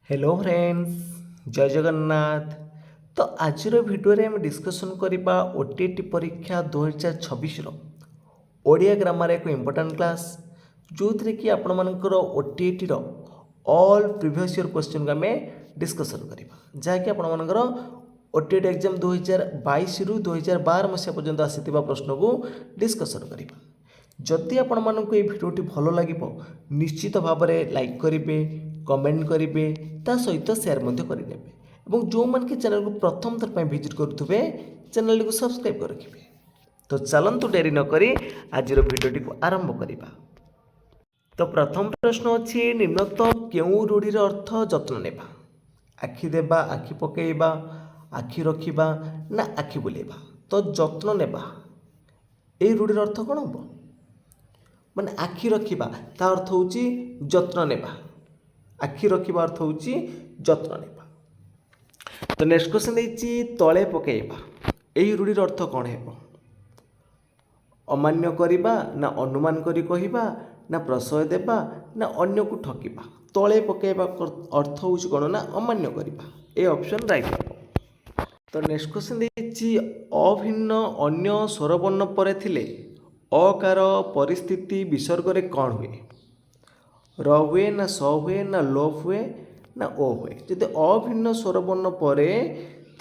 Hello friends, जय जगन्नाथ। तो आज भिडियो आम डिस्कसन करवा ओटीटी परीक्षा 2026 ओडिया ग्रामर एक इम्पोर्टाट क्लास जो थी कि आपण मानकर OTT all previous year question को आम डिस्कसन करवा जहाँकि आपण मानकर ओटीटी एग्जाम 2022 रु 2012 मसीहा पर्यंत आसी प्रश्न को डिस्कसन करवा। जदि आपण मानक ये भिडियोटी भल लगे निश्चित भाव में लाइक करेंगे, कमेंट करेंगे, ता सहित सेयार करेंगे और जो मन के चैनल को प्रथम थर विजिट करुवे चैनल को सब्सक्राइब कर रखिए। तो चलतु डेरी नक आज भिडियोटी को आरंभ करवा। तो प्रथम प्रश्न अच्छी निम्नलिखित क्यों रूढ़ीर अर्थ जत्न नेबा? आखि देबा, आखि पकेइबा, आखि रखिबा ना आखि बुलेबा? तो जत्न नेबा ए रूढ़ीर अर्थ कौन हम? माने आखि रखिबा ता अर्थ होची जत्न नेबा। आखि रखिबा अर्थ होची जत्न नेबा। तो नेक्स्ट क्वेश्चन देछि तळे पकेइबा एही रूढ़ीर अर्थ कौन हेबो? अमान्य करिबा ना अनुमान करी कहिबा ना प्रशय देबा ना अन्य को ठकिबा? तळे पकेइबा अर्थ होची कोन ना अमान्य करिबा। ए ऑप्शन राइट हेबो। तो नेक्स्ट क्वेश्चन देछि अभिन्न अन्य स्वरवर्ण परे थिले अकार परिस्थिति विसर्ग रे कौन हुए? र हुए ना स हुए ना लोप हुए ना ओ हुए? जदि अभिन्न स्वरवर्ण परे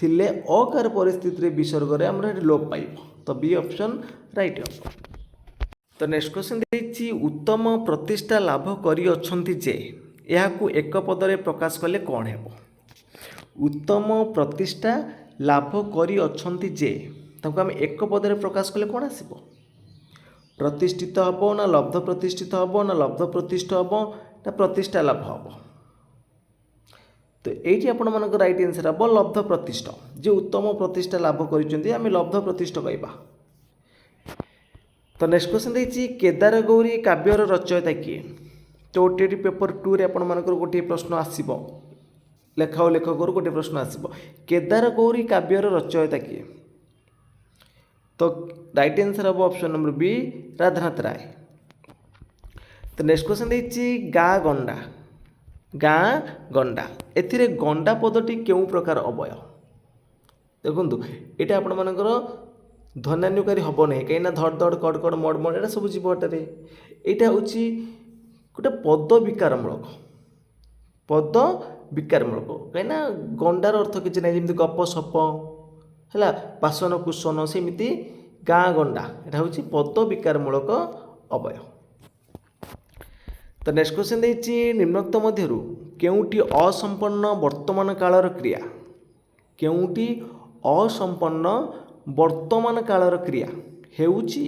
थिले अकार परिस्थिति रे विसर्ग रे हमरा लोप पाइबो। तो बी ऑप्शन राइट हो। तो नेक्स्ट क्वेश्चन देछि उत्तम प्रतिष्ठा लाभ करी अछंती जे याकू एक पद रे प्रकाश कले कौन हेबो? उत्तम प्रतिष्ठा लाभ करी अछंती जे ताको हम एक पद रे प्रकाश कले कौन आसीबो? प्रतिष्ठित हम ना लब्ध प्रतिष्ठित हम ना लब्ध प्रतिष्ठित हम ना प्रतिष्ठा लाभ हम? तो ये आपण मान राइट आंसर हम लब्ध प्रतिष्ठा। जे उत्तम प्रतिष्ठा लाभ कर लब्ध प्रतिष्ठा कहवा। तो नेक्स्ट क्वेश्चन देछि केदार गौरी काव्यर रचयिता किए? तो ओटीटी पेपर 2 रे आपण मान गोटे प्रश्न आसीबो, लेखा और लेखक गोटे प्रश्न आसीबो केदार गौरी काव्यर रचयिता किए? तो राइट आंसर हम ऑप्शन नंबर बी राधानाथ राय। तो नेक्स्ट क्वेश्चन देछि गाँ गंडा। गाँ गंडा एथिरे गंडा पदटी केउ प्रकार अवय? देखंतु एटा आपण मानकर ध्वन्यानुकारी हम ना कहीं धड़ धड़ कड़ कड़ मड़ मड़ एटा सब जीव एटारे। एटा होछि गोटे पद विकारमूलक। पद विकारमूलक कहीं गंडार अर्थ किसी ना जमी गप सप है पासन कुशन सेमती गाँ गंडा यहाँ हूँ पद विकारमूलक अवय। तो नेक्स्ट क्वेश्चन देछि निम्नलिखित मध्यरु केउटी असंपन्न वर्तमान कालर क्रिया? केउटी असंपन्न वर्तमान कालर क्रिया हेउची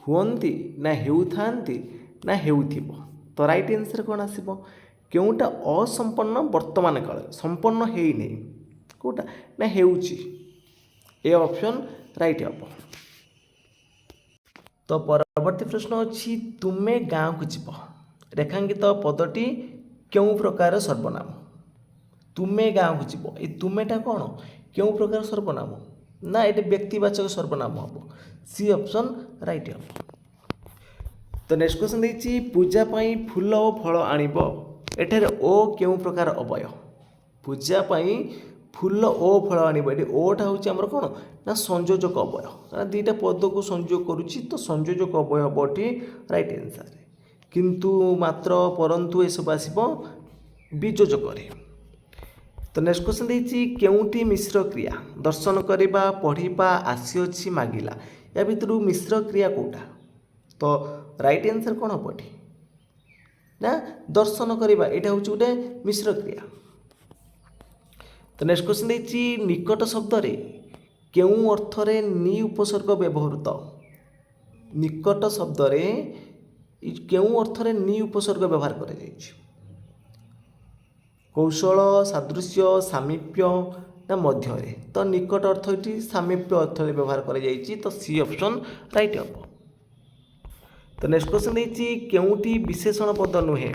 हुअंती ना हेउथांती ना हेउथिबो? तो राइट आंसर कौन आसीबो? केउटा असंपन्न वर्तमान काल संपन्न हेई नै कोटा ना हेउची? ए ऑप्शन राइट हम। तो परवर्ती प्रश्न अच्छी तुमे गाँव को जीव रेखांकित पदटी क्यों प्रकार सर्वनाम? तुमे गाँव को जीव ये तुमेटा कौन क्यों प्रकार सर्वनाम ना ये व्यक्तिवाचक सर्वनाम हम? सी ऑप्शन राइट हम। तो नेक्स्ट क्वेश्चन देछि पूजा पाई फूल और फल आनिब एठारे ओ क्यों प्रकार अवय? पूजा पाई फूल ओ फल आनिब ये ओटा हूँ आमर कौन ना संयोजक अवय। दुईटा पद को संयोग करुच्ची तो संयोजक अवय हम ये राइट आंसर। किंतु मात्र परंतु ये सब आसब बीजोजक। तो नेक्स्ट क्वेश्चन देछि केउटी मिश्र क्रिया दर्शन करवा पढ़ा आसी मागिला या भितर मिश्र क्रिया कोटा? तो राइट आंसर कौन हम ये ना दर्शन करवा यहाँ हूँ गोटे मिश्र क्रिया। तो नेक्स्ट क्वेश्चन देछि निकट शब्द रे केउं अर्थ रे नि उपसर्ग व्यवहृत? निकट शब्द रे केउं अर्थ रे नि उपसर्ग व्यवहार करा जायछि? कौशल सादृश्य सामीप्य ना मध्य रे? तो निकट अर्थ ये सामीप्य अर्थ रे व्यवहार करा जायछि। तो सी ऑप्शन राइट हम। तो नेक्स्ट क्वेश्चन देछि केउंटी विशेषण पद नुहे?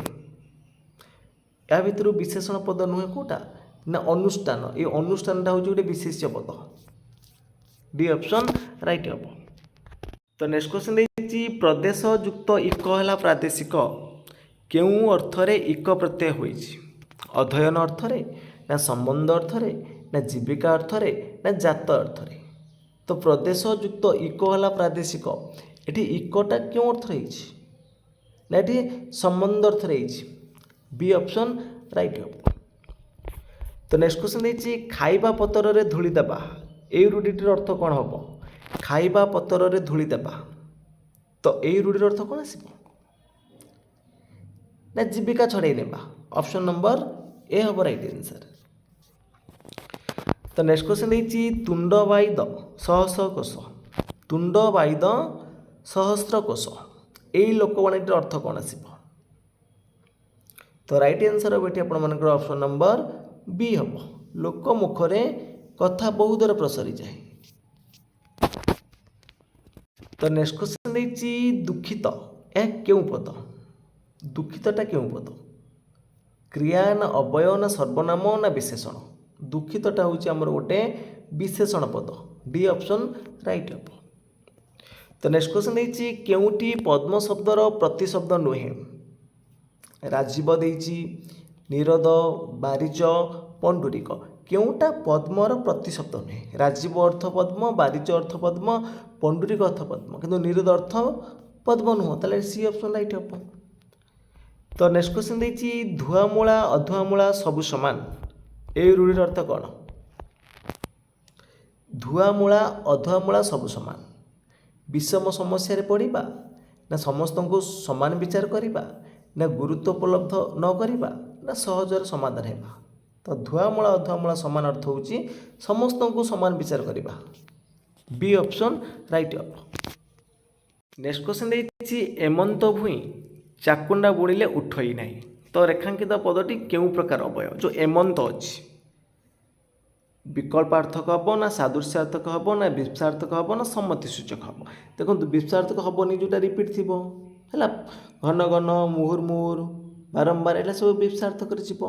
या भितर विशेषण पद नुहे कोटा ना अनुष्ठान? ये अनुष्ठान हूँ गोटे विशेष्य पद। डी ऑप्शन राइट हम। तो नेक्स्ट क्वेश्चन देछि प्रदेश युक्त इक है प्रादेशिक केउं अर्थ रे इक प्रत्यय होइछि? ଅଧ୍ୟୟନ ଅର୍ଥରେ ନା ସମ୍ବନ୍ଧ ଅର୍ଥରେ ନା ଜୀବିକା ଅର୍ଥରେ ନା ଜାତ ଅର୍ଥରେ। ତ ପ୍ରଦେଶ ଯୁକ୍ତ ଇକୋ ହେଲା ପ୍ରାଦେଶିକ। ଏଠି ଇକୋଟା କେଉଁ ଅର୍ଥରେ ହେଇଛି ନା ଏଠି ସମ୍ବନ୍ଧ ଅର୍ଥରେ ହେଇଛି। ବି ଅପସନ୍ ରାଇଟ୍ ହେବ। ତ ନେକ୍ସଟ କ୍ୱେଶ୍ଚନ୍ ଦେଇଛି ଖାଇବା ପତରରେ ଧୂଳି ଦେବା। ଏଇ ରୂଢ଼ିଟିର ଅର୍ଥ କ'ଣ ହେବ? ଖାଇବା ପତରରେ ଧୂଳି ଦେବା। ତ ଏଇ ରୂଢ଼ିର ଅର୍ଥ କ'ଣ ଆସିବ ନା ଜୀବିକା ଛଡ଼ାଇ ନେବା। ଅପସନ୍ ନମ୍ବର ଏ ହେବ ରାଇଟ୍ ଆନ୍ସର୍। ତ ନେକ୍ସଟ କ୍ୱେଶ୍ଚନ୍ ଦେଇଛି ତୁଣ୍ଡ ବାଇଦ ସହସ୍ର କୋଶ। ତୁଣ୍ଡ ବାଇଦ ସହସ୍ର କୋଶ ଏଇ ଲୋକବାଣୀଟିର ଅର୍ଥ କ'ଣ ଆସିବ? ତ ରାଇଟ୍ ଆନ୍ସର୍ ହେବ ଏଠି ଆପଣମାନଙ୍କର ଅପସନ୍ ନମ୍ବର ବି ହେବ। ଲୋକ ମୁଖରେ କଥା ବହୁ ଦୂର ପ୍ରସରିଯାଏ। ତ ନେକ୍ସଟ କ୍ୱେଶ୍ଚନ୍ ଦେଇଛି ଦୁଃଖିତ ଏହା କେଉଁ ପଦ? ଦୁଃଖିତଟା କେଉଁ ପଦ? କ୍ରିୟା ନା ଅବୟ ନା ସର୍ବନାମ ନା ବିଶେଷଣ? ଦୁଃଖିତଟା ହେଉଛି ଆମର ଗୋଟେ ବିଶେଷଣ ପଦ। ଡି ଅପସନ୍ ରାଇଟ୍ ହେବ। ତ ନେକ୍ସଟ କ୍ୱେଶ୍ଚନ୍ ଦେଇଛି କେଉଁଟି ପଦ୍ମ ଶବ୍ଦର ପ୍ରତିଶବ୍ଦ ନୁହେଁ? ରାଜୀବ ଦେଇଛି, ନିରୋଧ, ବାରିଜ, ପଣ୍ଡୁରିକ। କେଉଁଟା ପଦ୍ମର ପ୍ରତିଶବ୍ଦ ନୁହେଁ? ରାଜୀବ ଅର୍ଥ ପଦ୍ମ, ବାରିଜ ଅର୍ଥ ପଦ୍ମ, ପଣ୍ଡୁରିକ ଅର୍ଥ ପଦ୍ମ, କିନ୍ତୁ ନିରୋଧ ଅର୍ଥ ପଦ୍ମ ନୁହଁ। ତାହେଲେ ସି ଅପସନ୍ ରାଇଟ୍ ହେବ। ତ ନେକ୍ସଟ କ୍ୱେଶ୍ଚନ୍ ଦେଇଛି ଧୁଆମୂଳା ଅଧୁଆମୂଳା ସବୁ ସମାନ। ଏଇ ରୂଢ଼ିର ଅର୍ଥ କ'ଣ? ଧୁଆମୂଳା ଅଧୁଆମୂଳା ସବୁ ସମାନ। ବିଷମ ସମସ୍ୟାରେ ପଡ଼ିବା ନା ସମସ୍ତଙ୍କୁ ସମାନ ବିଚାର କରିବା ନା ଗୁରୁତ୍ୱ ଉପଲବ୍ଧ ନ କରିବା ନା ସହଜରେ ସମାଧାନ ହେବା। ତ ଧୁଆମୂଳା ଅଧୁଆମୂଳା ସମାନ ଅର୍ଥ ହେଉଛି ସମସ୍ତଙ୍କୁ ସମାନ ବିଚାର କରିବା। ବି ଅପସନ୍ ରାଇଟ୍ ହେବ। ନେକ୍ସଟ କ୍ୱେଶ୍ଚନ୍ ଦେଇଛି ଏମନ୍ତ ଭୂଇଁ ଚାକୁଣ୍ଡା ବୁଣିଲେ ଉଠଇ ନାହିଁ। ତ ରେଖାଙ୍କିତ ପଦଟି କେଉଁ ପ୍ରକାର ଅବୟ? ଯେଉଁ ଏମନ୍ତ ଅଛି ବିକଳ୍ପାର୍ଥକ ହେବ ନା ସାଦୃଶ୍ୟାର୍ଥକ ହେବ ନା ବିପ୍ସାର୍ଥକ ହେବ ନା ସମ୍ମତି ସୂଚକ ହେବ? ଦେଖନ୍ତୁ ବିପ୍ସାର୍ଥକ ହେବନି, ଯେଉଁଟା ରିପିଟ୍ ଥିବ ହେଲା, ଘନ ଘନ, ମୁହୁର୍ ମୁହୁର୍, ବାରମ୍ବାର, ଏଇଟା ସବୁ ବିପ୍ସାର୍ଥକରେ ଯିବ।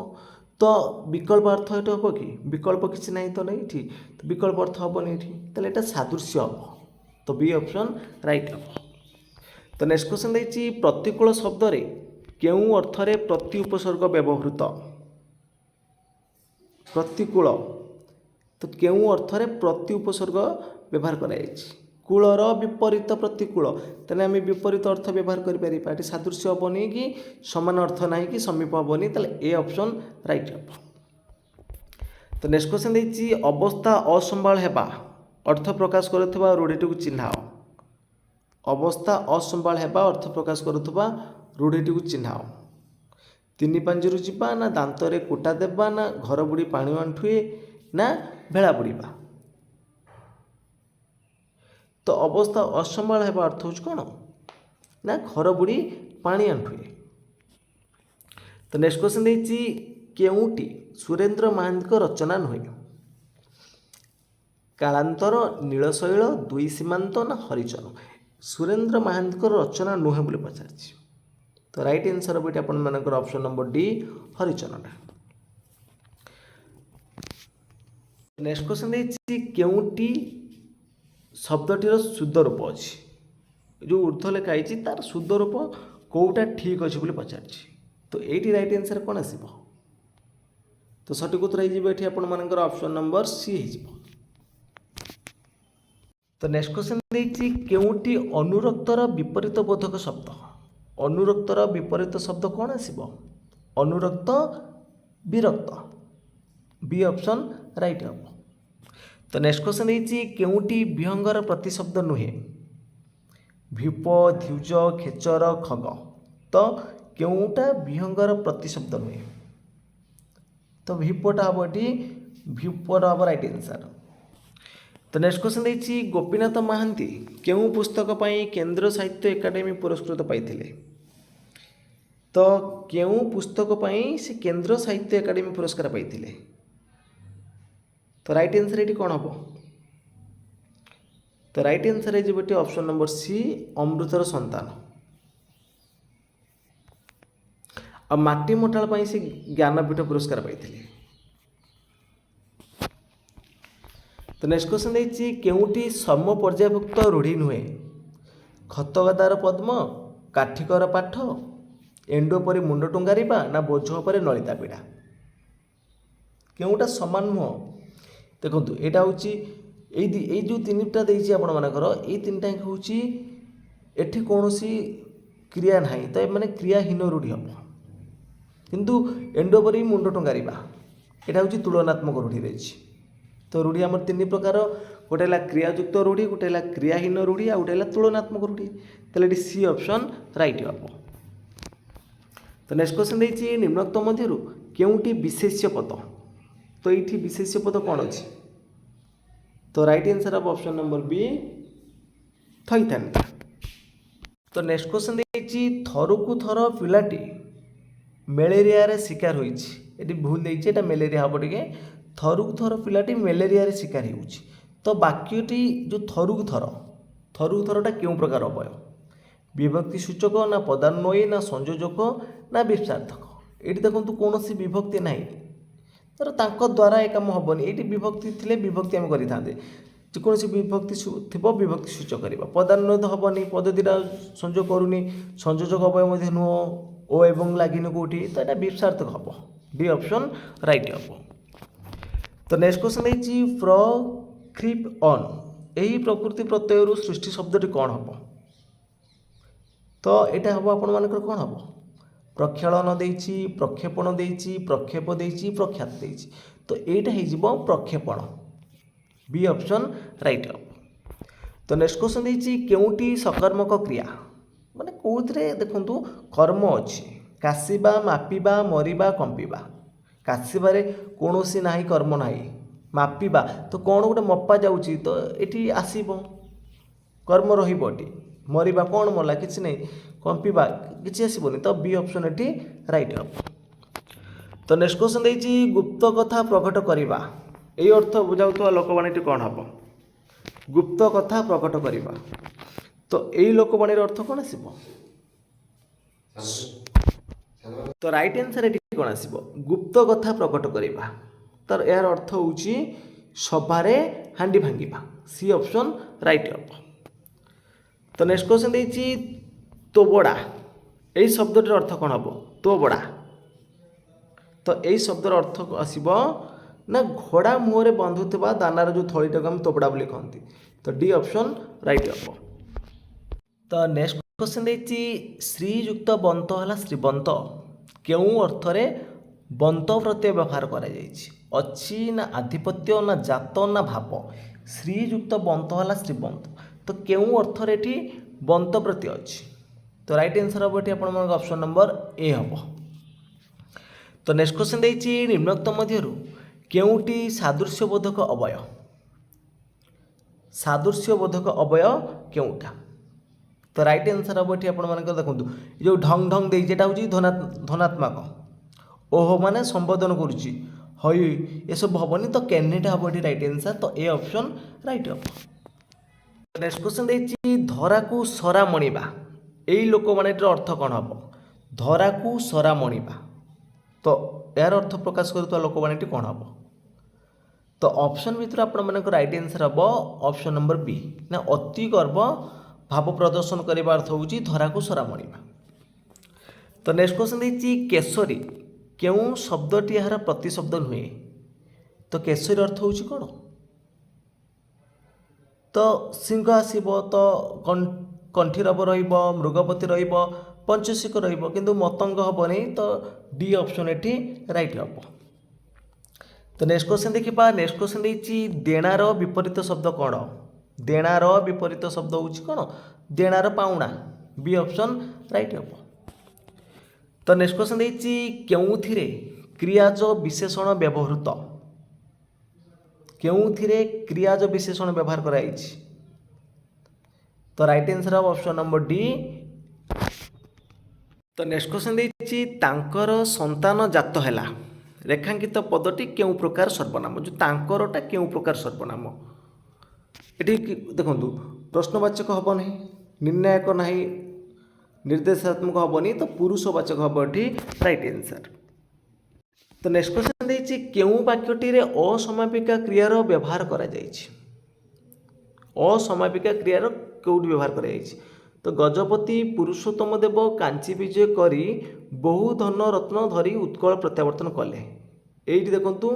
ତ ବିକଳ୍ପ ଅର୍ଥ ଏଠି ହେବ କି? ବିକଳ୍ପ କିଛି ନାହିଁ ତ ନାହିଁ ଏଠି, ତ ବିକଳ୍ପ ଅର୍ଥ ହେବନି ଏଠି, ତାହେଲେ ଏଇଟା ସାଦୃଶ୍ୟ ହେବ। ତ ବି ଅପସନ୍ ରାଇଟ୍ ହେବ। ତ ନେକ୍ସଟ କ୍ୱେଶ୍ଚନ୍ ଦେଇଛି ପ୍ରତିକୂଳ ଶବ୍ଦରେ କେଉଁ ଅର୍ଥରେ ପ୍ରତି ଉପସର୍ଗ ବ୍ୟବହୃତ? ପ୍ରତିକୂଳ, ତ କେଉଁ ଅର୍ଥରେ ପ୍ରତି ଉପସର୍ଗ ବ୍ୟବହାର କରାଯାଇଛି? କୂଳର ବିପରୀତ ପ୍ରତିକୂଳ, ତାହେଲେ ଆମେ ବିପରୀତ ଅର୍ଥ ବ୍ୟବହାର କରିପାରିବା। ଏଠି ସାଦୃଶ୍ୟ ହେବନି କି ସମାନ ଅର୍ଥ ନାହିଁ କି ସମୀପ ହେବନି, ତାହେଲେ ଏ ଅପସନ୍ ରାଇଟ୍ ହେବ। ତ ନେକ୍ସଟ କ୍ୱେଶ୍ଚନ୍ ଦେଇଛି ଅବସ୍ଥା ଅସମ୍ଭାଳ ହେବା ଅର୍ଥ ପ୍ରକାଶ କରୁଥିବା ରୂଢ଼ିଟିକୁ ଚିହ୍ନାଅ। ଅବସ୍ଥା ଅସମ୍ଭାଳ ହେବା ଅର୍ଥ ପ୍ରକାଶ କରୁଥିବା ରୂଢ଼ିଟିକୁ ଚିହ୍ନାଅ। ତିନି ପାଞ୍ଜିରୁ ଯିବା ନା ଦାନ୍ତରେ କୁଟା ଦେବା ନା ଘର ବୁଡ଼ି ପାଣି ଆଣ୍ଠୁଏ ନା ଭେଳା ବୁଡ଼ିବା? ତ ଅବସ୍ଥା ଅସମ୍ଭାଳ ହେବା ଅର୍ଥ ହେଉଛି କ'ଣ ନା ଘର ବୁଡ଼ି ପାଣି ଆଣ୍ଠୁଏ। ତ ନେକ୍ସଟ କ୍ୱେଶ୍ଚନ୍ ଦେଇଛି କେଉଁଟି ସୁରେନ୍ଦ୍ର ମହାନ୍ତିଙ୍କ ରଚନା ନୁହେଁ? କାଳାନ୍ତର, ନୀଳଶୈଳ, ଦୁଇ ସୀମାନ୍ତ ନା ହରିଚନ? ସୁରେନ୍ଦ୍ର ମହାନ୍ତିଙ୍କର ରଚନା ନୁହେଁ ବୋଲି ପଚାରିଛି। ତ ରାଇଟ୍ ଆନ୍ସର୍ ହେବ ଏଠି ଆପଣମାନଙ୍କର ଅପସନ୍ ନମ୍ବର ଡି ହରିଚନଟା। ନେକ୍ସଟ କ୍ୱେଶ୍ଚନ୍ ଦେଇଛି କେଉଁଟି ଶବ୍ଦଟିର ଶୁଦ୍ଧ ରୂପ ଅଛି? ଯେଉଁ ଉର୍ଦ୍ଧ୍ୱ ଲେଖା ହେଇଛି ତାର ଶୁଦ୍ଧ ରୂପ କେଉଁଟା ଠିକ୍ ଅଛି ବୋଲି ପଚାରିଛି। ତ ଏଇଠି ରାଇଟ୍ ଆନ୍ସର୍ କ'ଣ ଆସିବ? ତ ସଠିକ୍ ଉତ୍ତର ହେଇଯିବ ଏଠି ଆପଣମାନଙ୍କର ଅପସନ୍ ନମ୍ବର ସି ହେଇଯିବ। ତ ନେକ୍ସଟ କ୍ୱେଶ୍ଚନ୍ ଦେଇଛି କେଉଁଟି ଅନୁରକ୍ତର ବିପରୀତ ବୋଧକ ଶବ୍ଦ? ଅନୁରକ୍ତର ବିପରୀତ ଶବ୍ଦ କ'ଣ ଆସିବ? ଅନୁରକ୍ତ, ବିରକ୍ତ। ବି ଅପସନ୍ ରାଇଟ୍ ହେବ। ତ ନେକ୍ସଟ କ୍ୱେଶ୍ଚନ୍ ଦେଇଛି କେଉଁଟି ବିହଙ୍ଗର ପ୍ରତିଶବ୍ଦ ନୁହେଁ? ଭୀପ, ଧ୍ୱଜ, ଖେଚର, ଖଗ। ତ କେଉଁଟା ବିହଙ୍ଗର ପ୍ରତିଶବ୍ଦ ନୁହେଁ? ତ ଭୀପଟା ହେବ ଏଠି, ଭୀପଟା ହେବ ରାଇଟ୍ ଆନ୍ସର୍। ତ ନେକ୍ସଟ କ୍ୱେଶ୍ଚନ୍ ଦେଇଛି ଗୋପୀନାଥ ମହାନ୍ତି କେଉଁ ପୁସ୍ତକ ପାଇଁ କେନ୍ଦ୍ର ସାହିତ୍ୟ ଏକାଡେମୀ ପୁରସ୍କୃତ ପାଇଥିଲେ? ତ କେଉଁ ପୁସ୍ତକ ପାଇଁ ସେ କେନ୍ଦ୍ର ସାହିତ୍ୟ ଏକାଡେମୀ ପୁରସ୍କାର ପାଇଥିଲେ? ତ ରାଇଟ୍ ଆନ୍ସର୍ ଏଠି କ'ଣ ହେବ? ତ ରାଇଟ୍ ଆନ୍ସର୍ ହେଇଯିବ ଏଠି ଅପସନ୍ ନମ୍ବର ସି ଅମୃତର ସନ୍ତାନ। ଆଉ ମାଟି ମଟାଳ ପାଇଁ ସେ ଜ୍ଞାନପୀଠ ପୁରସ୍କାର ପାଇଥିଲେ। ତ ନେକ୍ସଟ କ୍ୱେଶ୍ଚନ୍ ଦେଇଛି କେଉଁଟି ସମ ପର୍ଯ୍ୟାୟଭୁକ୍ତ ରୂଢ଼ି ନୁହେଁ? ଖତଗଦାର ପଦ୍ମ, କାଠିକର ପାଠ, ଏଣ୍ଡୁଅ ପରି ମୁଣ୍ଡ ଟୁଙ୍ଗାରିବା ନା ବୋଝ ଉପରେ ନଳିତା ପିଡ଼ା? କେଉଁଟା ସମାନ ନୁହଁ ଦେଖନ୍ତୁ ଏଇଟା ହେଉଛି ଏଇ ଯେଉଁ ତିନିଟା ଦେଇଛି ଆପଣମାନଙ୍କର ଏଇ ତିନିଟା ହେଉଛି ଏଠି କୌଣସି କ୍ରିୟା ନାହିଁ ତ ଏମାନେ କ୍ରିୟାହୀନ ରୂଢ଼ି ହେବ କିନ୍ତୁ ଏଣ୍ଡ ପରି ମୁଣ୍ଡ ଟଙ୍ଗାରିବା ଏଇଟା ହେଉଛି ତୁଳନାତ୍ମକ ରୂଢ଼ି ରହିଛି। ତ ରୂଢ଼ି ଆମର ତିନି ପ୍ରକାର, ଗୋଟେ ହେଲା କ୍ରିୟାଯୁକ୍ତ ରୂଢ଼ି, ଗୋଟେ ହେଲା କ୍ରିୟାହୀନ ରୂଢ଼ି, ଆଉ ଗୋଟେ ହେଲା ତୁଳନାତ୍ମକ ରୂଢ଼ି। ତାହେଲେ ଏଠି ସି ଅପସନ୍ ରାଇଟ୍ ହେବ। ତ ନେକ୍ସଟ କ୍ୱେଶ୍ଚନ୍ ଦେଇଛି ନିମ୍ନୋକ୍ତ ମଧ୍ୟରୁ କେଉଁଟି ବିଶେଷ୍ୟ ପଦ? ତ ଏଇଠି ବିଶେଷ୍ୟ ପଦ କ'ଣ ଅଛି? ତ ରାଇଟ୍ ଆନ୍ସର ହେବ ଅପସନ୍ ନମ୍ବର ବି ଥଇଥାନ୍ତା। ତ ନେକ୍ସଟ କ୍ୱେଶ୍ଚନ୍ ଦେଇଛି ଥରକୁ ଥର ପିଲାଟି ମ୍ୟାଲେରିଆରେ ଶିକାର ହୋଇଛି। ଏଠି ଭୁଲ ଦେଇଛି, ଏଇଟା ମ୍ୟାଲେରିଆ ହେବ ଟିକେ। ଥରକୁ ଥର ପିଲାଟି ମ୍ୟାଲେରିଆରେ ଶିକାର ହେଉଛି। ତ ବାକ୍ୟଟି ଯେଉଁ ଥରକୁ ଥରଟା କେଉଁ ପ୍ରକାର ଅବୟ? ବିଭକ୍ତି ସୂଚକ ନା ପଦାନ୍ୱୟୀ ନା ସଂଯୋଜକ ନା ବିପସାର୍ଥକ? ଏଇଠି ଦେଖନ୍ତୁ କୌଣସି ବିଭକ୍ତି ନାହିଁ, ଧର ତାଙ୍କ ଦ୍ୱାରା ଏ କାମ ହେବନି। ଏଇଠି ବିଭକ୍ତି ଥିଲେ ବିଭକ୍ତି ଆମେ କରିଥାନ୍ତେ, ଯେକୌଣସି ବିଭକ୍ତି ଥିବ ବିଭକ୍ତି ସୂଚକ କରିବା। ପଦାନ୍ୱୟ ତ ହେବନି, ପଦ ଦୁଇଟା ସଂଯୋଗ କରୁନି, ସଂଯୋଜକ ଅବୟ ମଧ୍ୟ ନୁହଁ, ଓ ଏବଂ ଲାଗିନି କେଉଁଠି, ତ ଏଇଟା ବିପସାର୍ଥକ ହେବ। ଡି ଅପସନ୍ ରାଇଟ୍ ହେବ। ତ ନେକ୍ସଟ କ୍ୱେଶ୍ଚନ୍ ଦେଇଛି ପ୍ରକ୍ଷିପ ଅନ୍, ଏହି ପ୍ରକୃତି ପ୍ରତ୍ୟୟରୁ ସୃଷ୍ଟି ଶବ୍ଦଟି କ'ଣ ହେବ? ତ ଏଇଟା ହେବ ଆପଣମାନଙ୍କର କ'ଣ ହେବ? ପ୍ରକ୍ଷେଳନ ଦେଇଛି, ପ୍ରକ୍ଷେପଣ ଦେଇଛି, ପ୍ରକ୍ଷେପ ଦେଇଛି, ପ୍ରଖ୍ୟାତ ଦେଇଛି। ତ ଏଇଟା ହେଇଯିବ ପ୍ରକ୍ଷେପଣ। ବି ଅପସନ୍ ରାଇଟ୍ ହେବ। ତ ନେକ୍ସଟ କ୍ୱେଶ୍ଚନ୍ ଦେଇଛି କେଉଁଟି ସକର୍ମକ କ୍ରିୟା? ମାନେ କେଉଁଥିରେ ଦେଖନ୍ତୁ କର୍ମ ଅଛି, କାଶିବା, ମାପିବା, ମରିବା, କମ୍ପିବା। କାଶିବାରେ କୌଣସି ନାହିଁ, କର୍ମ ନାହିଁ। ମାପିବା ତ କ'ଣ ଗୋଟେ ମପା ଯାଉଛି, ତ ଏଠି ଆସିବ କର୍ମ ରହିବ ଏଠି। ମରିବା କ'ଣ ମଲା, କିଛି ନାହିଁ। କମ୍ପିବା କିଛି ଆସିବନି, ତ ବି ଅପସନ୍ ଏଠି ରାଇଟ୍ ହେବ। ତ ନେକ୍ସଟ କ୍ୱେଶ୍ଚନ୍ ଦେଇଛି ଗୁପ୍ତ କଥା ପ୍ରକଟ କରିବା, ଏଇ ଅର୍ଥ ବୁଝାଉଥିବା ଲୋକବାଣୀଟି କ'ଣ ହେବ? ଗୁପ୍ତ କଥା ପ୍ରକଟ କରିବା, ତ ଏଇ ଲୋକବାଣୀର ଅର୍ଥ କ'ଣ ଆସିବ? ତ ରାଇଟ୍ ଆନ୍ସର ଏଠି କ'ଣ ଆସିବ? ଗୁପ୍ତ କଥା ପ୍ରକଟ କରିବା, ତାର ଏହାର ଅର୍ଥ ହେଉଛି ସଭାରେ ହାଣ୍ଡି ଭାଙ୍ଗିବା। ସି ଅପସନ୍ ରାଇଟ୍ ହେବ। ତ ନେକ୍ସଟ କ୍ୱେଶ୍ଚନ୍ ଦେଇଛି ତୋବଡ଼ା, ଏଇ ଶବ୍ଦଟିର ଅର୍ଥ କ'ଣ ହେବ? ତୋବଡ଼ା, ତ ଏଇ ଶବ୍ଦର ଅର୍ଥ ଆସିବ ନା ଘୋଡ଼ା ମୁହଁରେ ବନ୍ଧୁଥିବା ଦାନାର ଯେଉଁ ଥଳିଟାକୁ ଆମେ ତୋବଡ଼ା ବୋଲି କହନ୍ତି। ତ ଡି ଅପସନ୍ ରାଇଟ୍ ହେବ। ତ ନେକ୍ସଟ କ୍ୱେଶ୍ଚନ୍ ଦେଇଛି ଶ୍ରୀଯୁକ୍ତ ବନ୍ତ ହେଲା ଶ୍ରୀବନ୍ତ, କେଉଁ ଅର୍ଥରେ ବନ୍ତ ପ୍ରତ୍ୟୟ ବ୍ୟବହାର କରାଯାଇଛି? ଅଛି ନା ଆଧିପତ୍ୟ ନା ଜାତ ନା ଭାବ? ଶ୍ରୀଯୁକ୍ତ ବନ୍ତ ହେଲା ଶ୍ରୀବନ୍ତ, ତ କେଉଁ ଅର୍ଥରେ ଏଠି ବନ୍ତ ପ୍ରତ୍ୟୟ ଅଛି? ତ ରାଇଟ୍ ଆନ୍ସର ହେବ ଏଠି ଆପଣମାନଙ୍କ ଅପସନ୍ ନମ୍ବର ଏ ହେବ। ତ ନେକ୍ସଟ କ୍ୱେଶ୍ଚନ୍ ଦେଇଛି ନିମ୍ନୋକ୍ତ ମଧ୍ୟରୁ କେଉଁଟି ସାଦୃଶ୍ୟବୋଧକ ଅବୟ? ସାଦୃଶ୍ୟବୋଧକ ଅବୟ କେଉଁଟା? ତ ରାଇଟ୍ ଆନ୍ସର ହେବ ଏଠି ଆପଣମାନଙ୍କର ଦେଖନ୍ତୁ ଯେଉଁ ଢଙ୍ଗ ଢଙ୍ଗ ଦେଇଛି, ଏଇଟା ହେଉଛି ଧନାତ୍ମକ। ଓହୋ ମାନେ ସମ୍ବୋଧନ କରୁଛି, ହଇ ଏସବୁ ହେବନି, ତ କେନିଟା ହେବ ଏଠି ରାଇଟ୍ ଆନ୍ସର। ତ ଏ ଅପସନ୍ ରାଇଟ୍ ହେବ। ନେକ୍ସଟ କ୍ୱେଶ୍ଚନ୍ ଦେଇଛି ଧରାକୁ ସରା ମଣିବା, ଏଇ ଲୋକବାଣୀଟିର ଅର୍ଥ କ'ଣ ହେବ? ଧରାକୁ ସରା ମଣିବା, ତ ଏହାର ଅର୍ଥ ପ୍ରକାଶ କରୁଥିବା ଲୋକବାଣୀଟି କ'ଣ ହେବ? ତ ଅପସନ୍ ଭିତରୁ ଆପଣମାନଙ୍କ ରାଇଟ୍ ଆନ୍ସର ହେବ ଅପସନ୍ ନମ୍ବର ବି, ନା ଅତି ଗର୍ବ ଭାବ ପ୍ରଦର୍ଶନ କରିବା ଅର୍ଥ ହେଉଛି ଧରାକୁ ସରା ମଣିବା। ତ ନେକ୍ସଟ କ୍ୱେଶ୍ଚନ୍ ଦେଇଛି କେଶରୀ, କେଉଁ ଶବ୍ଦଟି ଏହାର ପ୍ରତିଶବ୍ଦ ନୁହେଁ? ତ କେଶରୀ ଅର୍ଥ ହେଉଛି କ'ଣ? ତ ସିଂହ ଆସିବ, ତ କଣ୍ଠୀରବ ରହିବ, ମୃଗପତି ରହିବ, ପଞ୍ଚଶିକ ରହିବ, କିନ୍ତୁ ମତଙ୍ଗ ହେବନି। ତ ଡି ଅପସନ୍ ଏଠି ରାଇଟ୍ ହେବ। ତ ନେକ୍ସଟ କ୍ୱେଶ୍ଚନ୍ ଦେଖିବା। ନେକ୍ସଟ କ୍ୱେଶ୍ଚନ୍ ଦେଇଛି ଦେଣାର ବିପରୀତ ଶବ୍ଦ କ'ଣ? ଦେଣାର ବିପରୀତ ଶବ୍ଦ ହେଉଛି କ'ଣ? ଦେଣାର ପାଉଣା। ବି ଅପସନ୍ ରାଇଟ୍ ହେବ। ତ ନେକ୍ସଟ କ୍ୱେଶ୍ଚନ୍ ଦେଇଛି କେଉଁଥିରେ କ୍ରିୟାଜ ବିଶେଷଣ ବ୍ୟବହୃତ? କେଉଁଥିରେ କ୍ରିୟାଜ ବିଶେଷଣ ବ୍ୟବହାର କରାଯାଇଛି? ତ ରାଇଟ୍ ଆନ୍ସର ହେବ ଅପସନ୍ ନମ୍ବର ଡି। ତ ନେକ୍ସଟ କ୍ୱେଶ୍ଚନ୍ ଦେଇଛି ତାଙ୍କର ସନ୍ତାନ ଜାତ ହେଲା, ରେଖାଙ୍କିତ ପଦଟି କେଉଁ ପ୍ରକାର ସର୍ବନାମ? ଯେଉଁ ତାଙ୍କରଟା କେଉଁ ପ୍ରକାର ସର୍ବନାମ? ଏଠି ଦେଖନ୍ତୁ ପ୍ରଶ୍ନବାଚକ ହେବ ନାହିଁ, ନିର୍ଣ୍ଣାୟକ ନାହିଁ, ନିର୍ଦ୍ଦେଶାତ୍ମକ ହେବନି, ତ ପୁରୁଷବାଚକ ହେବ ଏଠି ରାଇଟ୍ ଆନ୍ସର। ତ ନେକ୍ସଟ କ୍ୱେଶ୍ଚନ୍ ଦେଇଛି କେଉଁ ବାକ୍ୟଟିରେ ଅସମାପିକା କ୍ରିୟାର ବ୍ୟବହାର କରାଯାଇଛି? ଅସମାପିକା କ୍ରିୟାର କେଉଁଠି ବ୍ୟବହାର କରାଯାଇଛି? ତ ଗଜପତି ପୁରୁଷୋତ୍ତମ ଦେବ କାଞ୍ଚି ବିଜୟ କରି ବହୁ ଧନ ରତ୍ନ ଧରି ଉତ୍କଳ ପ୍ରତ୍ୟାବର୍ତ୍ତନ କଲେ। এইটি দেখন্তু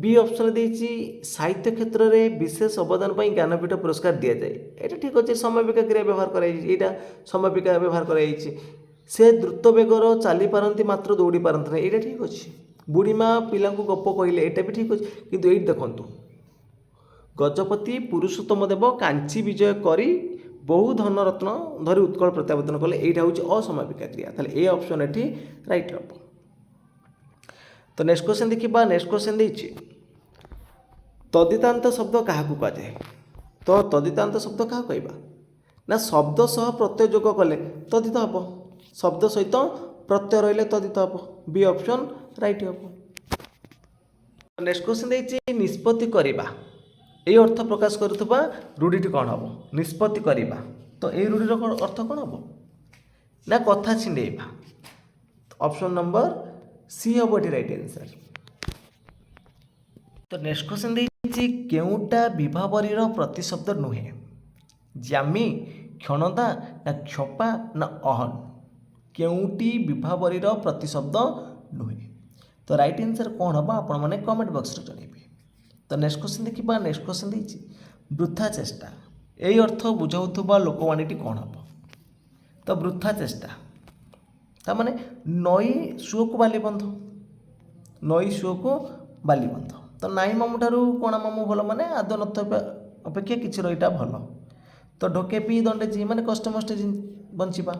বি অপশন ଦେଇଛି ସାହିତ୍ୟ କ୍ଷେତ୍ରରେ ବିଶେଷ ଅବଦାନ ପାଇଁ ଜ୍ଞାନପୀଠ ପୁରସ୍କାର ଦିଆଯାଏ। ଏଇଟା ଠିକ୍ ଅଛି, ସମାପିକା କ୍ରିୟା ବ୍ୟବହାର କରାଯାଇଛି, ଏଇଟା ସମାପିକା ବ୍ୟବହାର କରାଯାଇଛି। ସେ ଦ୍ରୁତ ବେଗର ଚାଲିପାରନ୍ତି ମାତ୍ର ଦୌଡ଼ି ପାରନ୍ତି ନାହିଁ, ଏଇଟା ଠିକ୍ ଅଛି। ବୁଢ଼ୀମା ପିଲାଙ୍କୁ ଗପ କହିଲେ, ଏଇଟା ବି ଠିକ୍ ଅଛି। କିନ୍ତୁ ଏଇଠି ଦେଖନ୍ତୁ ଗଜପତି ପୁରୁଷୋତ୍ତମ ଦେବ କାଞ୍ଚି ବିଜୟ କରି ବହୁ ଧନରତ୍ନ ଧରି ଉତ୍କଳ ପ୍ରତ୍ୟାବର୍ତ୍ତନ କଲେ, ଏଇଟା ହେଉଛି ଅସମାପିକା କ୍ରିୟା। ତାହେଲେ ଏ ଅପସନ୍ ଏଠି ରାଇଟ୍ ହେବ। ତ ନେକ୍ସଟ କ୍ୱେଶ୍ଚନ୍ ଦେଖିବା। ନେକ୍ସଟ କ୍ୱେଶ୍ଚନ୍ ଦେଇଛି ତଦିତାନ୍ତ ଶବ୍ଦ କାହାକୁ କୁହାଯାଏ? ତ ତଦିତାନ୍ତ ଶବ୍ଦ କାହାକୁ କହିବା ନା ଶବ୍ଦ ସହ ପ୍ରତ୍ୟୟ ଯୋଗ କଲେ ତଦିତ ହେବ, ଶବ୍ଦ ସହିତ ପ୍ରତ୍ୟୟ ରହିଲେ ତଦିତ ହେବ। ବି ଅପସନ୍ ରାଇଟ୍ ହେବ। ନେକ୍ସଟ କ୍ୱେଶ୍ଚନ୍ ଦେଇଛି ନିଷ୍ପତ୍ତି କରିବା এই অর্থ প্রকাশ করুথিবা রূঢ়িটি কোণ হব? নিষ্পত্তি করিবা, তো এই রূঢ়ির অর্থ কোণ হব না কথা ছিণ্ডাইবা। অপশন নম্বর সি হব এটি রাইট আনসার। তো নেক্সট কোশ্চেন দিয়েছি কেউটা বিভাবরীর প্রতিশব্দ নুহে? জ্যামি, ক্ষণতা না ক্ষপা না অহন? কেউটি বিভাবরীর প্রতিশব্দ নুহে? তো রাইট আনসার কোণ হব আপন মানে কমেন্ট বক্সরে জনাইবে। তো নেক্সট কোশ্চেন ଦେଖିବା। ନେକ୍ସଟ କୋଶ୍ଚେନ୍ ଦେଇଛି ବୃଥା ଚେଷ୍ଟା এই ଅର୍ଥ ବୁଝାଉଥିବା ଲୋକବାଣୀଟି କ'ଣ ହେବ? ତ ବୃଥା ଚେଷ୍ଟା ତାମାନେ ନଈ ସୁଅକୁ ବାଲିବନ୍ଧ, ନଈ ସୁଅକୁ ବାଲିବନ୍ଧ। ତ ନାଇଁ ମାମୁଁ ଠାରୁ କଣା ମାମୁଁ ଭଲ, ମାନେ ଆଦ ନଥିବା ଅପେକ୍ଷା କିଛି ରହିଟା ଭଲ। ତ ଢୋକେ ପିଇ ଦଣ୍ଡେ ଜି ମାନେ କଷ୍ଟମଷ୍ଟେ ବଞ୍ଚିବା।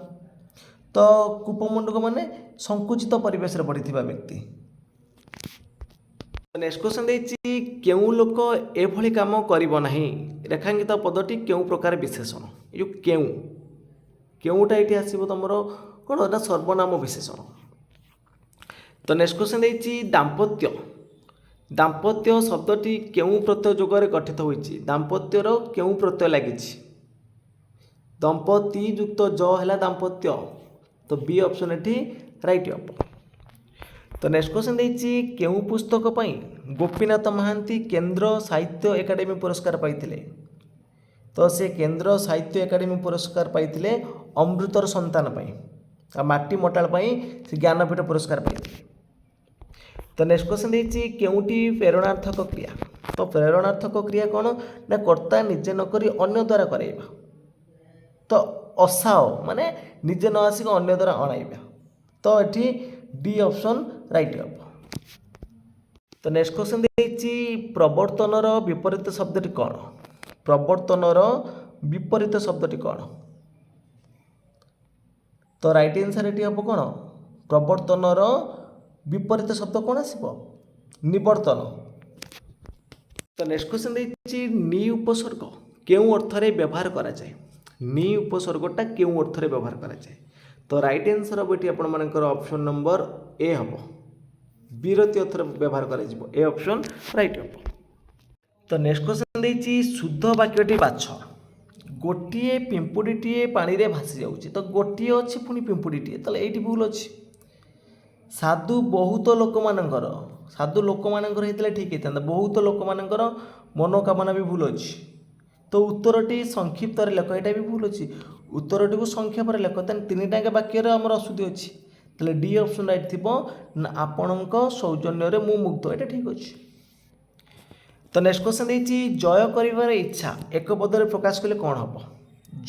ତ କୂପମଣ୍ଡୁକ ମାନେ ସଙ୍କୁଚିତ ପରିବେଶରେ ପଡ଼ିଥିବା ବ୍ୟକ୍ତି। ନେକ୍ସଟ କ୍ୱେଶ୍ଚନ୍ ଦେଇଛି କେଉଁ ଲୋକ ଏଭଳି କାମ କରିବ ନାହିଁ? ରେଖାଙ୍କିତ ପଦଟି କେଉଁ ପ୍ରକାର ବିଶେଷଣ? ଏ ଯେଉଁ କେଉଁଟା ଏଠି ଆସିବ ତୁମର କ'ଣ ନା ସର୍ବନାମ ବିଶେଷଣ। ତ ନେକ୍ସଟ କ୍ୱେଶ୍ଚନ୍ ଦେଇଛି ଦାମ୍ପତ୍ୟ। ଦାମ୍ପତ୍ୟ ଶବ୍ଦଟି କେଉଁ ପ୍ରତ୍ୟୟ ଯୋଗରେ ଗଠିତ ହୋଇଛି? ଦାମ୍ପତ୍ୟର କେଉଁ ପ୍ରତ୍ୟୟ ଲାଗିଛି? ଦମ୍ପତି ଯୁକ୍ତ ଜ ହେଲା ଦାମ୍ପତ୍ୟ। ତ ବି ଅପସନ୍ ଏଠି ରାଇଟ୍ ହେବ। ତ ନେକ୍ସଟ କ୍ୱେଶ୍ଚନ୍ ଦେଇଛି କେଉଁ ପୁସ୍ତକ ପାଇଁ ଗୋପୀନାଥ ମହାନ୍ତି କେନ୍ଦ୍ର ସାହିତ୍ୟ ଏକାଡେମୀ ପୁରସ୍କାର ପାଇଥିଲେ? ତ ସେ କେନ୍ଦ୍ର ସାହିତ୍ୟ ଏକାଡେମୀ ପୁରସ୍କାର ପାଇଥିଲେ ଅମୃତର ସନ୍ତାନ ପାଇଁ, ଆଉ ମାଟି ମଟାଳ ପାଇଁ ସେ ଜ୍ଞାନପୀଠ ପୁରସ୍କାର ପାଇଥିଲେ। ତ ନେକ୍ସଟ କ୍ୱେଶ୍ଚନ୍ ଦେଇଛି କେଉଁଟି ପ୍ରେରଣାର୍ଥକ କ୍ରିୟା? ତ ପ୍ରେରଣାର୍ଥକ କ୍ରିୟା କ'ଣ ନା କର୍ତ୍ତା ନିଜେ ନକରି ଅନ୍ୟ ଦ୍ୱାରା କରାଇବା। ତ ଅସାଅ ମାନେ ନିଜେ ନ ଆସିକି ଅନ୍ୟ ଦ୍ୱାରା ଅଣାଇବା। ତ ଏଠି ଡି ଅପସନ୍ ରାଇଟ୍ ହେବ। ତ ନେକ୍ସଟ କ୍ୱେଶ୍ଚନ୍ ଦେଇଛି ପ୍ରବର୍ତ୍ତନର ବିପରୀତ ଶବ୍ଦଟି କ'ଣ? ପ୍ରବର୍ତ୍ତନର ବିପରୀତ ଶବ୍ଦଟି କ'ଣ? ତ ରାଇଟ୍ ଆନ୍ସର୍ ଏଠି ହେବ କ'ଣ? ପ୍ରବର୍ତ୍ତନର ବିପରୀତ ଶବ୍ଦ କ'ଣ ଆସିବ? ନିବର୍ତ୍ତନ। ତ ନେକ୍ସଟ କ୍ୱେଶ୍ଚନ୍ ଦେଇଛି ନି ଉପସର୍ଗ କେଉଁ ଅର୍ଥରେ ବ୍ୟବହାର କରାଯାଏ? ନି ଉପସର୍ଗଟା କେଉଁ ଅର୍ଥରେ ବ୍ୟବହାର କରାଯାଏ? ତ ରାଇଟ୍ ଆନ୍ସର୍ ହେବ ଏଠି ଆପଣମାନଙ୍କର ଅପସନ୍ ନମ୍ବର ଏ ହେବ, ବିରତି ଅର୍ଥରେ ବ୍ୟବହାର କରାଯିବ। ଏ ଅପସନ୍ ରାଇଟ୍ ହେବ। ତ ନେକ୍ସଟ କ୍ୱେଶ୍ଚନ୍ ଦେଇଛି ଶୁଦ୍ଧ ବାକ୍ୟଟି ବାଛ। ଗୋଟିଏ ପିମ୍ପୁଡ଼ିଟିଏ ପାଣିରେ ଭାସି ଯାଉଛି, ତ ଗୋଟିଏ ଅଛି ପୁଣି ପିମ୍ପୁଡ଼ିଟିଏ, ତାହେଲେ ଏଇଠି ଭୁଲ ଅଛି। ସାଧୁ ବହୁତ ଲୋକମାନଙ୍କର, ସାଧୁ ଲୋକମାନଙ୍କର ହେଇଥିଲେ ଠିକ୍ ହେଇଥାନ୍ତା, ବହୁତ ଲୋକମାନଙ୍କର ମନୋକାମନା ବି ଭୁଲ ଅଛି। ତ ଉତ୍ତରଟି ସଂକ୍ଷିପ୍ତରେ ଲେଖ, ଏଇଟା ବି ଭୁଲ ଅଛି। ଉତ୍ତରଟିକୁ ସଂକ୍ଷେପରେ ଲେଖ, ତାହେଲେ ତିନିଟାଙ୍କ ବାକ୍ୟରେ ଆମର ଅଶୁଦ୍ଧି ଅଛି। ତାହେଲେ ଡି ଅପସନ୍ ରାଇଟ୍ ଥିବ ନା ଆପଣଙ୍କ ସୌଜନ୍ୟରେ ମୁଁ ମୁଗ୍ଧ, ଏଇଟା ଠିକ୍ ଅଛି। ତ ନେକ୍ସଟ କ୍ୱେଶ୍ଚନ୍ ଦେଇଛି ଜୟ କରିବାର ଇଚ୍ଛା ଏକ ପଦରେ ପ୍ରକାଶ କଲେ କ'ଣ ହେବ?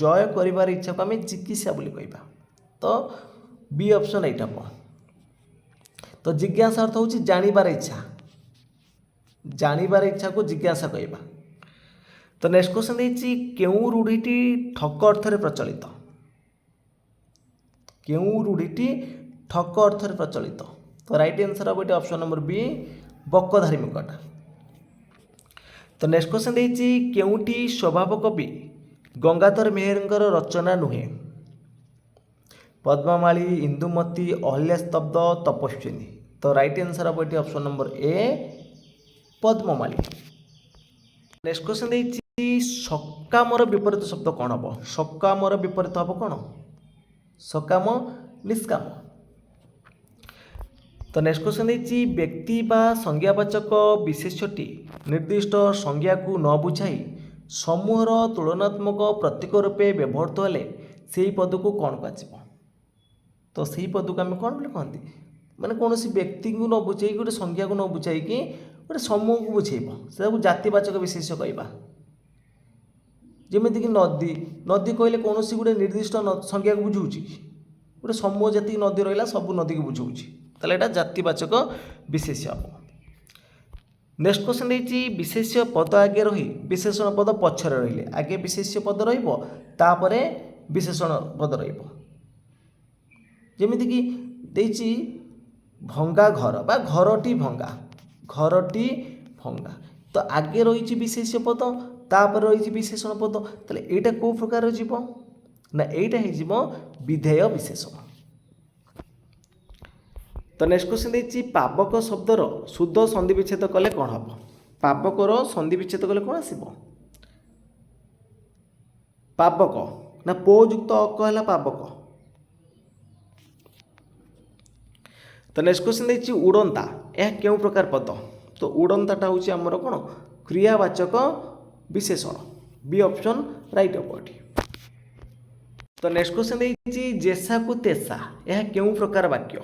ଜୟ କରିବାର ଇଚ୍ଛାକୁ ଆମେ ଚିକିତ୍ସା ବୋଲି କହିବା। ତ ବି ଅପସନ୍ ରାଇଟ୍ ହେବ। ତ ଜିଜ୍ଞାସା ଅର୍ଥ ହେଉଛି ଜାଣିବାର ଇଚ୍ଛା, ଜାଣିବାର ଇଚ୍ଛାକୁ ଜିଜ୍ଞାସା କହିବା। ତ ନେକ୍ସଟ କ୍ୱେଶ୍ଚନ୍ ଦେଇଛି କେଉଁ ରୂଢ଼ିଟି ଠକ ଅର୍ଥରେ ପ୍ରଚଳିତ? କେଉଁ ରୂଢ଼ିଟି ଠକ ଅର୍ଥରେ ପ୍ରଚଳିତ? ତ ରାଇଟ୍ ଆନ୍ସର୍ ହେବ ଏଠି ଅପସନ୍ ନମ୍ବର ବି ବକ ଧାର୍ମିକଟା। ତ ନେକ୍ସଟ କ୍ୱେଶ୍ଚନ୍ ଦେଇଛି କେଉଁଟି ସ୍ୱଭାବ କବି ଗଙ୍ଗାଧର ମେହେରଙ୍କର ରଚନା ନୁହେଁ? ପଦ୍ମମାଳୀ, ଇନ୍ଦୁମତୀ, ଅହଲ୍ୟାସ୍ତବ୍ଧ, ତପସ୍ୱିନୀ। ତ ରାଇଟ୍ ଆନ୍ସର୍ ହେବ ଏଠି option number A Padmamali. Next question ଦେଇଛି ସକାମର ବିପରୀତ ଶବ୍ଦ କ'ଣ ହେବ? ସକାମର ବିପରୀତ ହେବ କ'ଣ? ସକାମ, ନିଷ୍କାମ। ତ ନେକ୍ସଟ କ୍ୱେଶ୍ଚନ୍ ଦେଇଛି ବ୍ୟକ୍ତି ବା ସଂଜ୍ଞାବାଚକ ବିଶେଷ୍ୟଟି ନିର୍ଦ୍ଦିଷ୍ଟ ସଂଜ୍ଞାକୁ ନ ବୁଝାଇ ସମୂହର ତୁଳନାତ୍ମକ ପ୍ରତୀକ ରୂପେ ବ୍ୟବହୃତ ହେଲେ ସେହି ପଦକୁ କ'ଣ କୁହାଯିବ? ତ ସେହି ପଦକୁ ଆମେ କ'ଣ ବୋଲି କହନ୍ତି? ମାନେ କୌଣସି ବ୍ୟକ୍ତିଙ୍କୁ ନ ବୁଝେଇକି ଗୋଟେ ସଂଜ୍ଞାକୁ ନ ବୁଝାଇକି ଗୋଟେ ସମୂହକୁ ବୁଝେଇବ, ସେଟାକୁ ଜାତିବାଚକ ବିଶେଷ୍ୟ କହିବା। ଯେମିତିକି ନଦୀ, ନଦୀ କହିଲେ କୌଣସି ଗୋଟେ ନିର୍ଦ୍ଦିଷ୍ଟ ସଂଜ୍ଞାକୁ ବୁଝାଉଛି କି? ଗୋଟେ ସମୂହ ଯେତିକି ନଦୀ ରହିଲା ସବୁ ନଦୀକୁ ବୁଝାଉଛି, ତାହେଲେ ଏଇଟା ଜାତିବାଚକ ବିଶେଷ୍ୟ ହେବ। ନେକ୍ସଟ କ୍ୱେଶ୍ଚନ୍ ଦେଇଛି ବିଶେଷ୍ୟ ପଦ ଆଗେ ରହି ବିଶେଷଣ ପଦ ପଛରେ ରହିଲେ, ଆଗେ ବିଶେଷ୍ୟ ପଦ ରହିବ ତାପରେ ବିଶେଷଣ ପଦ ରହିବ। ଯେମିତିକି ଦେଇଛି ଭଙ୍ଗା ଘର ବା ଘରଟି ଭଙ୍ଗା, ଘରଟି ଭଙ୍ଗା, ତ ଆଗେ ରହିଛି ବିଶେଷ୍ୟ ପଦ ତାପରେ ରହିଛି ବିଶେଷଣ ପଦ, ତାହେଲେ ଏଇଟା କେଉଁ ପ୍ରକାର ଯିବ ନା ଏଇଟା ହେଇଯିବ ବିଧେୟ ବିଶେଷଣ। ତ ନେକ୍ସଟ କ୍ୱେଶ୍ଚନ୍ ଦେଇଛି ପାବକ ଶବ୍ଦର ଶୁଦ୍ଧ ସନ୍ଧି ବିଚ୍ଛେଦ କଲେ କ'ଣ ହେବ? ପାବକର ସନ୍ଧି ବିଚ୍ଛେଦ କଲେ କ'ଣ ଆସିବ? ପାବକ ନା ପୋ ଯୁକ୍ତ ଅକ ହେଲା ପାବକ। ତ ନେକ୍ସଟ କ୍ୱେଶ୍ଚନ୍ ଦେଇଛି ଉଡ଼ନ୍ତା, ଏହା କେଉଁ ପ୍ରକାର ପଦ? ତ ଉଡ଼ନ୍ତାଟା ହେଉଛି ଆମର କ'ଣ କ୍ରିୟାବାଚକ ବିଶେଷଣ। ବି ଅପସନ୍ ରାଇଟ୍ ହେବ ଏଠି। ତ ନେକ୍ସଟ କ୍ୱେଶ୍ଚନ୍ ଦେଇଛି ଜେସାକୁ ତେସା, ଏହା କେଉଁ ପ୍ରକାର ବାକ୍ୟ?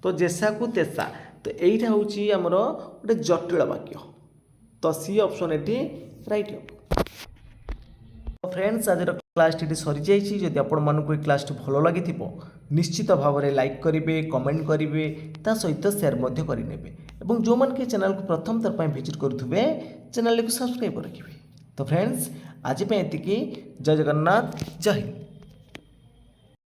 ତ ଜେସାକୁ ତେସା, ତ ଏଇଟା ହେଉଛି ଆମର ଗୋଟେ ଜଟିଳ ବାକ୍ୟ, ତ ସି ଅପସନ୍ ଏଠି ରାଇଟ୍ ହେବ। फ्रेंड्स आज क्लास टी सरीजाई। जदि आपको ये क्लास भल लगी निश्चित भाव में लाइक करेंगे, कमेंट करेंगे, ता सहित सेयार करेंगे और जो मैंने चैनल को प्रथम थर विजिट करुवे चैनल को सब्सक्राइब रखिए। तो फ्रेंड्स आज ये जय जगन्नाथ, जय हिंद।